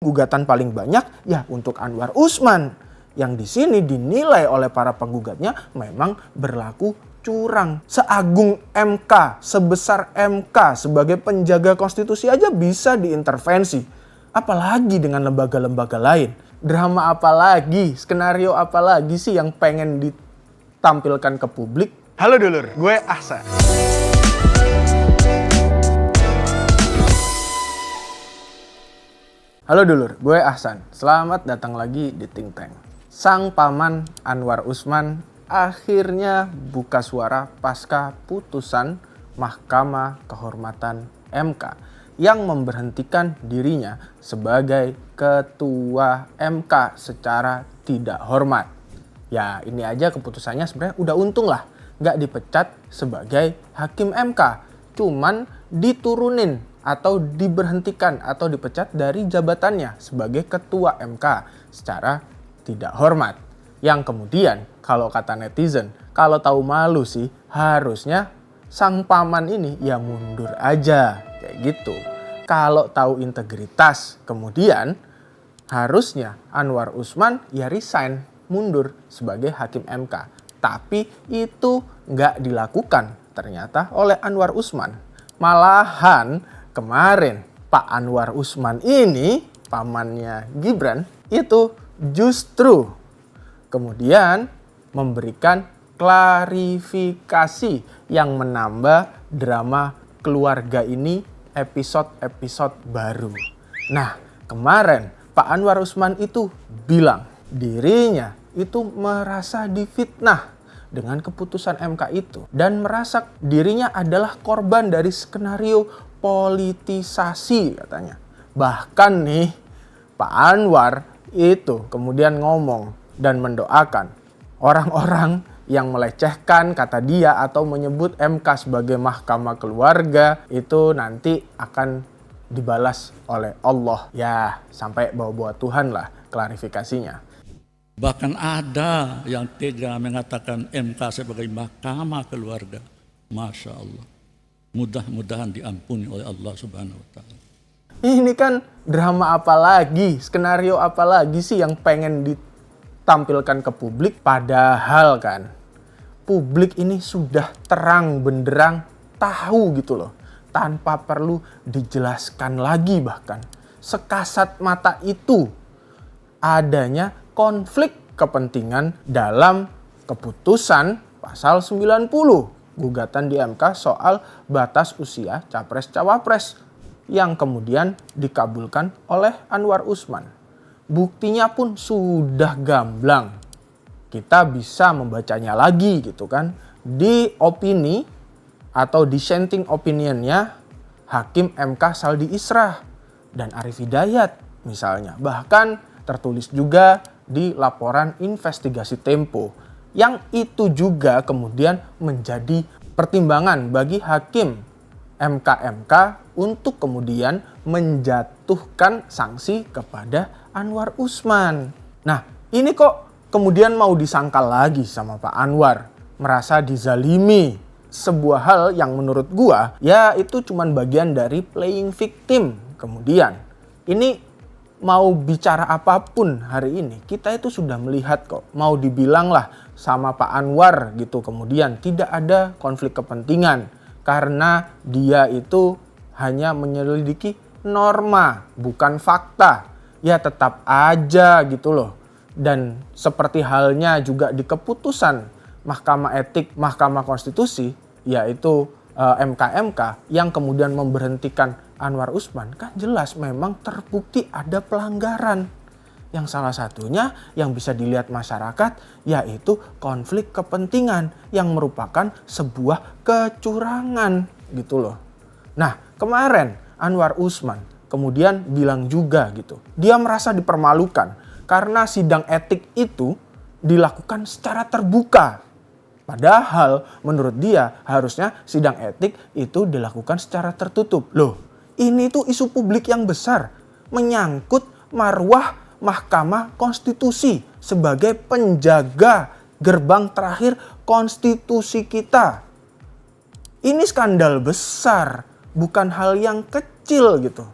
Gugatan paling banyak ya untuk Anwar Usman yang di sini dinilai oleh para penggugatnya memang berlaku curang. Seagung MK, sebesar MK sebagai penjaga konstitusi aja bisa diintervensi. Apalagi dengan lembaga-lembaga lain. Drama apa lagi, skenario apa lagi sih yang pengen ditampilkan ke publik? Halo dulur, gue Ahsan. Halo dulur, gue Ahsan. Selamat datang lagi di Think Tank. Sang paman Anwar Usman akhirnya buka suara pasca putusan Mahkamah Kehormatan MK yang memberhentikan dirinya sebagai ketua MK secara tidak hormat. Ya ini aja keputusannya sebenarnya udah untung lah. Nggak dipecat sebagai hakim MK. Cuman diturunin atau diberhentikan atau dipecat dari jabatannya sebagai ketua MK secara tidak hormat. Yang kemudian kalau kata netizen, kalau tahu malu sih harusnya sang paman ini ya mundur aja kayak gitu. Kalau tahu integritas kemudian harusnya Anwar Usman ya resign, mundur sebagai hakim MK. Tapi itu nggak dilakukan ternyata oleh Anwar Usman. Malahan kemarin Pak Anwar Usman ini, pamannya Gibran, itu justru kemudian memberikan klarifikasi yang menambah drama keluarga ini episode-episode baru. Nah, kemarin Pak Anwar Usman itu bilang dirinya itu merasa difitnah dengan keputusan MK itu dan merasa dirinya adalah korban dari skenario politisasi katanya. Bahkan nih Pak Anwar itu kemudian ngomong dan mendoakan orang-orang yang melecehkan kata dia atau menyebut MK sebagai mahkamah keluarga itu nanti akan dibalas oleh Allah. Ya sampai bawa-bawa Tuhan lah klarifikasinya. Bahkan ada yang tega mengatakan MK sebagai mahkamah keluarga. Masya Allah. Mudah-mudahan diampuni oleh Allah Subhanahu wa Ta'ala. Ini kan drama apa lagi, skenario apa lagi sih yang pengen ditampilkan ke publik? Padahal kan publik ini sudah terang benderang tahu gitu loh. Tanpa perlu dijelaskan lagi bahkan. Sekasat mata itu adanya konflik kepentingan dalam keputusan pasal 90. Gugatan di MK soal batas usia capres-cawapres yang kemudian dikabulkan oleh Anwar Usman. Buktinya pun sudah gamblang. Kita bisa membacanya lagi gitu kan. Di opini atau dissenting opinionnya Hakim MK Saldi Isra dan Arif Hidayat misalnya. Bahkan tertulis juga di laporan investigasi Tempo. Yang itu juga kemudian menjadi pertimbangan bagi hakim MK untuk kemudian menjatuhkan sanksi kepada Anwar Usman. Nah ini kok kemudian mau disangkal lagi sama Pak Anwar. Merasa dizalimi. Sebuah hal yang menurut gua ya itu cuman bagian dari playing victim. Kemudian ini mau bicara apapun hari ini, kita itu sudah melihat kok. Mau dibilang lah sama Pak Anwar gitu, kemudian tidak ada konflik kepentingan. Karena dia itu hanya menyelidiki norma, bukan fakta. Ya tetap aja gitu loh. Dan seperti halnya juga di keputusan Mahkamah Etik, Mahkamah Konstitusi, yaitu MK yang kemudian memberhentikan Anwar Usman, kan jelas memang terbukti ada pelanggaran. Yang salah satunya yang bisa dilihat masyarakat yaitu konflik kepentingan yang merupakan sebuah kecurangan gitu loh. Nah kemarin Anwar Usman kemudian bilang juga gitu, dia merasa dipermalukan karena sidang etik itu dilakukan secara terbuka. Padahal menurut dia harusnya sidang etik itu dilakukan secara tertutup. Loh, ini tuh isu publik yang besar. Menyangkut marwah Mahkamah Konstitusi sebagai penjaga gerbang terakhir konstitusi kita. Ini skandal besar, bukan hal yang kecil gitu.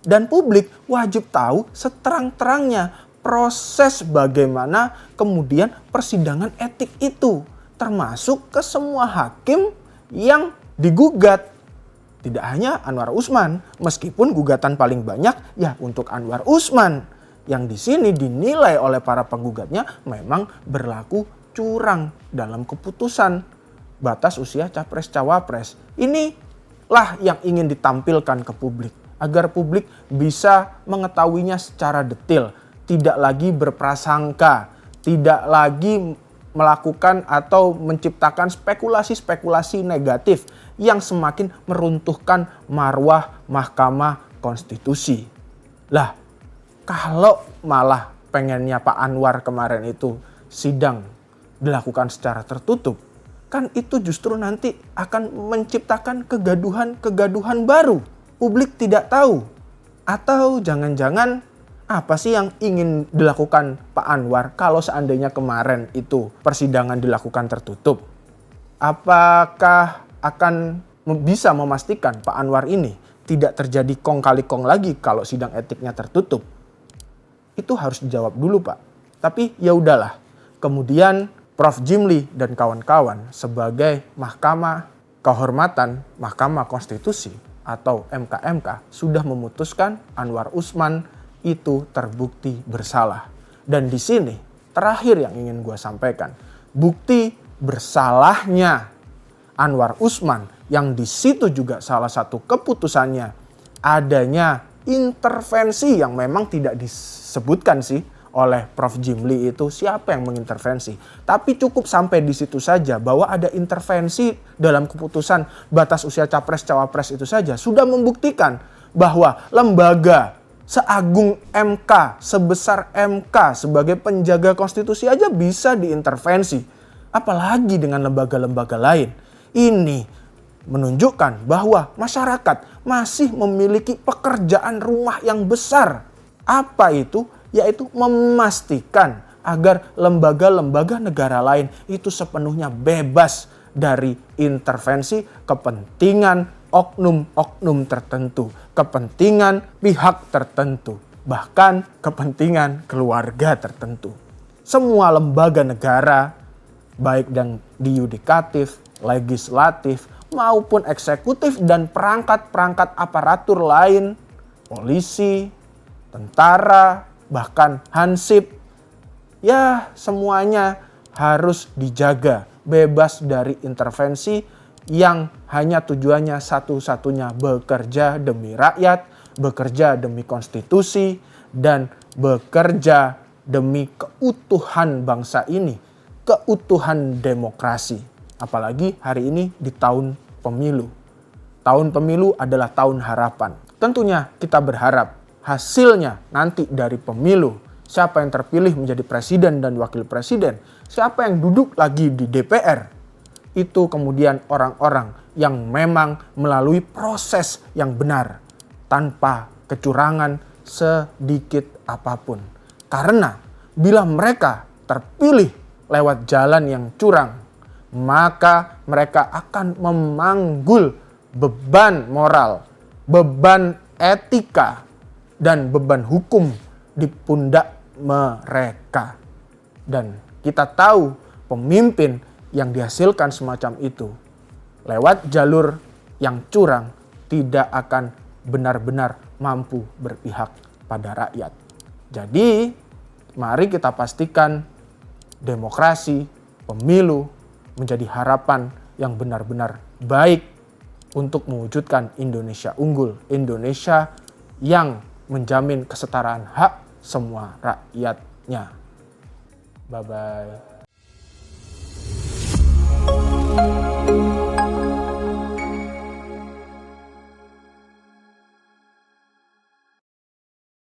Dan publik wajib tahu seterang-terangnya proses bagaimana kemudian persidangan etik itu. Termasuk ke semua hakim yang digugat. Tidak hanya Anwar Usman, meskipun gugatan paling banyak ya untuk Anwar Usman. Yang di sini dinilai oleh para penggugatnya memang berlaku curang dalam keputusan batas usia capres-cawapres. Inilah yang ingin ditampilkan ke publik. Agar publik bisa mengetahuinya secara detail. Tidak lagi berprasangka. Tidak lagi melakukan atau menciptakan spekulasi-spekulasi negatif yang semakin meruntuhkan marwah Mahkamah Konstitusi. Lah, kalau malah pengennya Pak Anwar kemarin itu sidang dilakukan secara tertutup, kan itu justru nanti akan menciptakan kegaduhan-kegaduhan baru. Publik tidak tahu. Atau jangan-jangan apa sih yang ingin dilakukan Pak Anwar kalau seandainya kemarin itu persidangan dilakukan tertutup? Apakah akan bisa memastikan Pak Anwar ini tidak terjadi kong kali kong lagi kalau sidang etiknya tertutup? Itu harus dijawab dulu, Pak. Tapi ya udahlah. Kemudian Prof. Jimli dan kawan-kawan sebagai Mahkamah Kehormatan Mahkamah Konstitusi atau MKMK sudah memutuskan Anwar Usman itu terbukti bersalah. Dan di sini terakhir yang ingin gue sampaikan, bukti bersalahnya Anwar Usman yang di situ juga salah satu keputusannya adanya intervensi yang memang tidak disebutkan sih oleh Prof. Jimli itu siapa yang mengintervensi. Tapi cukup sampai di situ saja bahwa ada intervensi dalam keputusan batas usia capres-cawapres itu saja sudah membuktikan bahwa lembaga seagung MK, sebesar MK sebagai penjaga konstitusi aja bisa diintervensi. Apalagi dengan lembaga-lembaga lain. Ini menunjukkan bahwa masyarakat masih memiliki pekerjaan rumah yang besar. Apa itu? Yaitu memastikan agar lembaga-lembaga negara lain itu sepenuhnya bebas dari intervensi kepentingan oknum-oknum tertentu, kepentingan pihak tertentu, bahkan kepentingan keluarga tertentu. Semua lembaga negara, baik dan di yudikatif, legislatif, maupun eksekutif dan perangkat-perangkat aparatur lain, polisi, tentara, bahkan hansip, ya semuanya harus dijaga, bebas dari intervensi yang hanya tujuannya satu-satunya bekerja demi rakyat, bekerja demi konstitusi, dan bekerja demi keutuhan bangsa ini, keutuhan demokrasi. Apalagi hari ini di tahun pemilu. Tahun pemilu adalah tahun harapan. Tentunya kita berharap hasilnya nanti dari pemilu, siapa yang terpilih menjadi presiden dan wakil presiden, siapa yang duduk lagi di DPR, itu kemudian orang-orang yang memang melalui proses yang benar, tanpa kecurangan sedikit apapun. Karena bila mereka terpilih lewat jalan yang curang, maka mereka akan memanggul beban moral, beban etika, dan beban hukum di pundak mereka. Dan kita tahu pemimpin yang dihasilkan semacam itu lewat jalur yang curang tidak akan benar-benar mampu berpihak pada rakyat. Jadi mari kita pastikan demokrasi, pemilu menjadi harapan yang benar-benar baik untuk mewujudkan Indonesia unggul, Indonesia yang menjamin kesetaraan hak semua rakyatnya. Bye-bye.